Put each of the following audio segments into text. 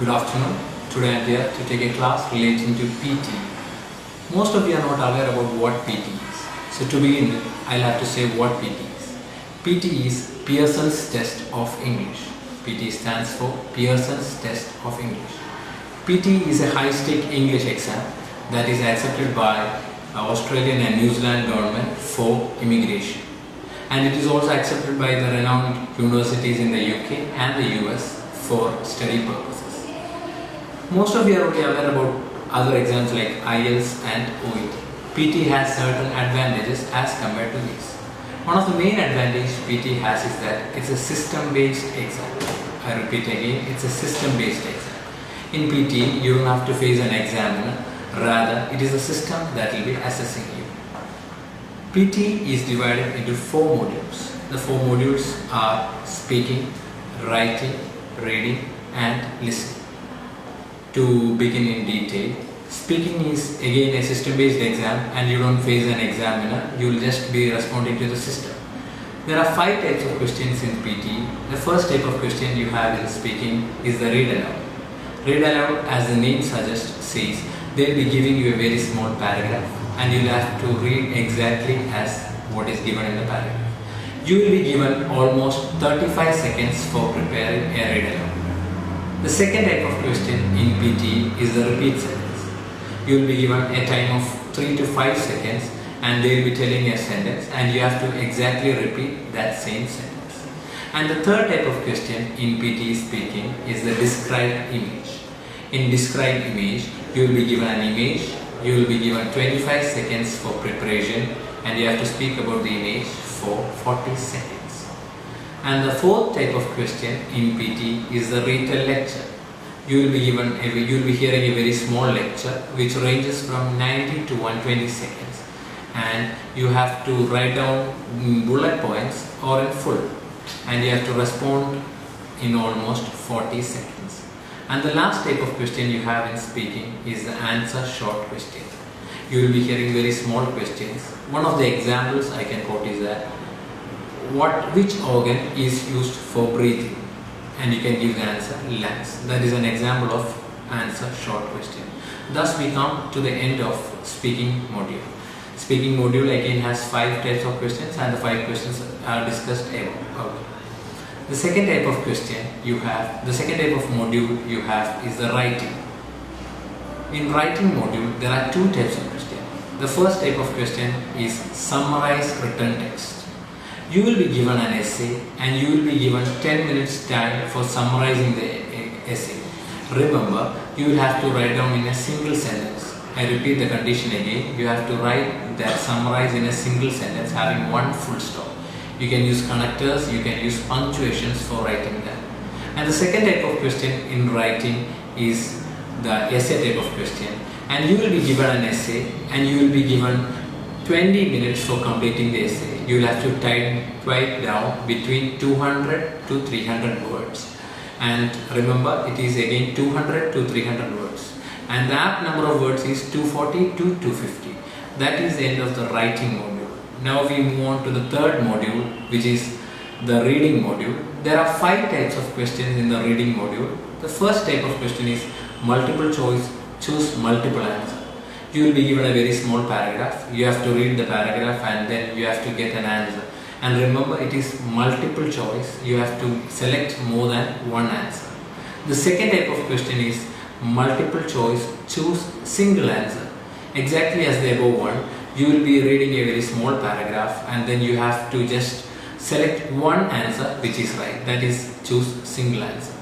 Good afternoon. Today I am here to take a class relating to PT. Most of you are not aware about what PT is. So to begin with, I'll have to say what PT is. PT is Pearson's Test of English. PT stands for Pearson's Test of English. PT is a high-stake English exam that is accepted by Australian and New Zealand government for immigration. And it is also accepted by the renowned universities in the UK and the US for study purposes. Most of you are already aware about other exams like IELTS and TOEIC. PT has certain advantages as compared to these. One of the main advantages PT has is that it's a system-based exam. I repeat again, it's a system-based exam. In PT, you don't have to face an examiner, rather it is a system that will be assessing you. PT is divided into 4 modules. The 4 modules are speaking, writing, reading and listening. To begin in detail, speaking is again a system-based exam and you don't face an examiner, you will just be responding to the system. There are 5 types of questions in PT. The first type of question you have in speaking is the read aloud. Read aloud, as the name suggests, says they will be giving you a very small paragraph and you will have to read exactly as what is given in the paragraph. You will be given almost 35 seconds for preparing a read aloud. The second type of question in PT is the repeat sentence. You will be given a time of 3 to 5 seconds and they will be telling a sentence and you have to exactly repeat that same sentence. And the third type of question in PT speaking is the described image. In described image, you will be given an image, you will be given 25 seconds for preparation and you have to speak about the image for 40 seconds. And the fourth type of question in PT is the retell lecture. You will be hearing a very small lecture which ranges from 90 to 120 seconds and you have to write down bullet points or in full and you have to respond in almost 40 seconds. And the last type of question you have in speaking is the answer short question. You will be hearing very small questions. One of the examples I can quote is that which organ is used for breathing? And you can give the answer lungs. That is an example of answer short question. Thus we come to the end of speaking module. Speaking module again has 5 types of questions and the 5 questions are discussed above. The second type of module you have is the writing. In writing module there are 2 types of questions. The first type of question is summarize written text. You will be given an essay and you will be given 10 minutes time for summarizing the essay. Remember, you will have to write down in a single sentence. I repeat the condition again. You have to write that summarize in a single sentence having 1 full stop. You can use connectors, you can use punctuations for writing them. And the second type of question in writing is the essay type of question. And you will be given an essay and you will be given 20 minutes for completing the essay. You will have to type down between 200 to 300 words. And remember, it is again 200 to 300 words. And the apt number of words is 240 to 250. That is the end of the writing module. Now we move on to the third module, which is the reading module. There are 5 types of questions in the reading module. The first type of question is multiple choice, choose multiple answers. You will be given a very small paragraph. You have to read the paragraph and then you have to get an answer. And remember, it is multiple choice. You have to select more than 1 answer. The second type of question is multiple choice, choose single answer. Exactly as the above one, you will be reading a very small paragraph and then you have to just select 1 answer which is right. That is choose single answer.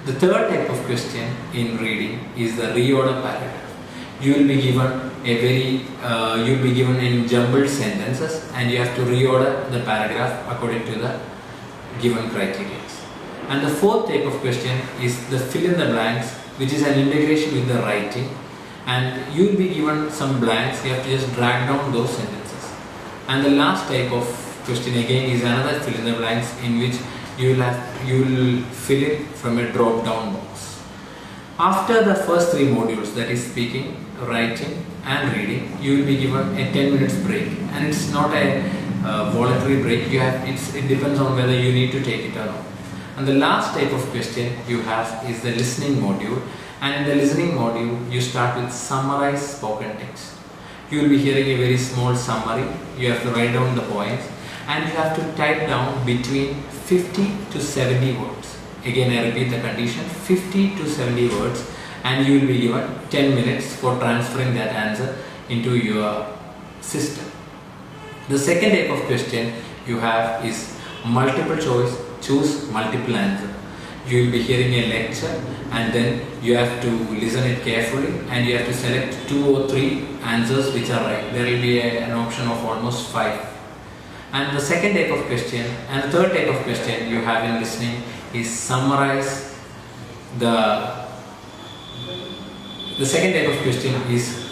The third type of question in reading is the reorder paragraph. You will be given in jumbled sentences and you have to reorder the paragraph according to the given criteria. And the fourth type of question is the fill in the blanks, which is an integration with the writing, and you will be given some blanks. You have to just drag down those sentences. And the last type of question again is another fill in the blanks in which you will fill it from a drop down box. After the first 3 modules, that is speaking, writing and reading, you will be given a 10 minutes break, and it's not a voluntary break. It depends on whether you need to take it or not. And the last type of question you have is the listening module. And in the listening module, you start with summarize spoken text. You will be hearing a very small summary. You have to write down the points and you have to type down between 50 to 70 words. Again, I repeat the condition, 50 to 70 words, and you will be given 10 minutes for transferring that answer into your system. The second type of question you have is multiple choice, choose multiple answer. You will be hearing a lecture and then you have to listen it carefully and you have to select 2 or 3 answers which are right. There will be an option of almost 5. And the second type of question and the third type of question you have in listening is summarize the second type of question is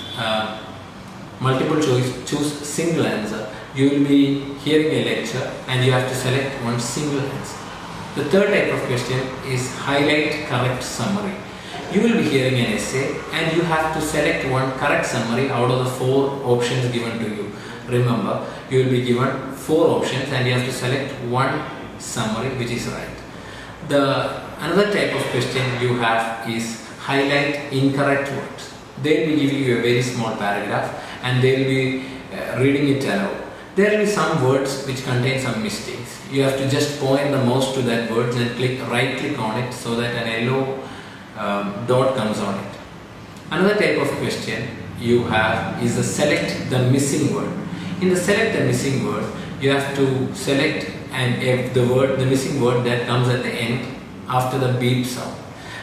multiple choice, choose single answer. You will be hearing a lecture and you have to select one single answer. The third type of question is highlight correct summary. You will be hearing an essay and you have to select one correct summary out of the 4 options given to you. Remember, you will be given 4 options and you have to select one summary which is right. Another type of question you have is highlight incorrect words. They will be giving you a very small paragraph and they will be reading it aloud. There will be some words which contain some mistakes. You have to just point the mouse to that word and right click on it so that an yellow dot comes on it. Another type of question you have is the select the missing word. In the select the missing word, you have to select the missing word that comes at the end after the beep sound.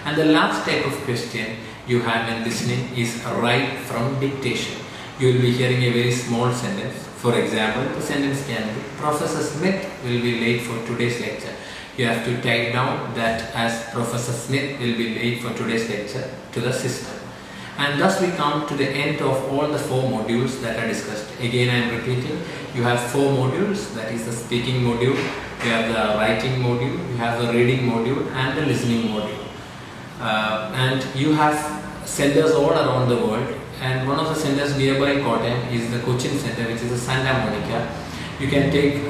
And the last type of question you have in listening is write from dictation. You will be hearing a very small sentence. For example, the sentence can be Professor Smith will be late for today's lecture. You have to type down that as Professor Smith will be late for today's lecture to the system. And thus we come to the end of all the 4 modules that are discussed. Again, I am repeating, you have 4 modules, that is the speaking module, you have the writing module, you have the reading module and the listening module. And you have centers all around the world. And one of the centers nearby Kottayam is the Cochin Center, which is the Santa Monica. You can take,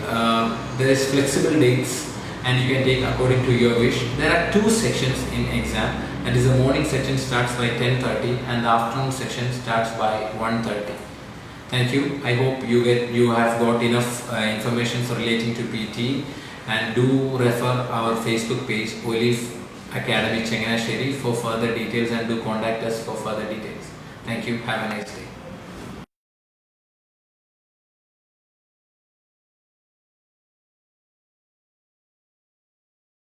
there is flexible dates and you can take according to your wish. There are 2 sections in exam, and the morning section starts by 10:30 and the afternoon section starts by 1:30. Thank you. I hope you have got enough information relating to PTE, and do refer our Facebook page Olive Academy Changanassery for further details and do contact us for further details. Thank you. Have a nice day.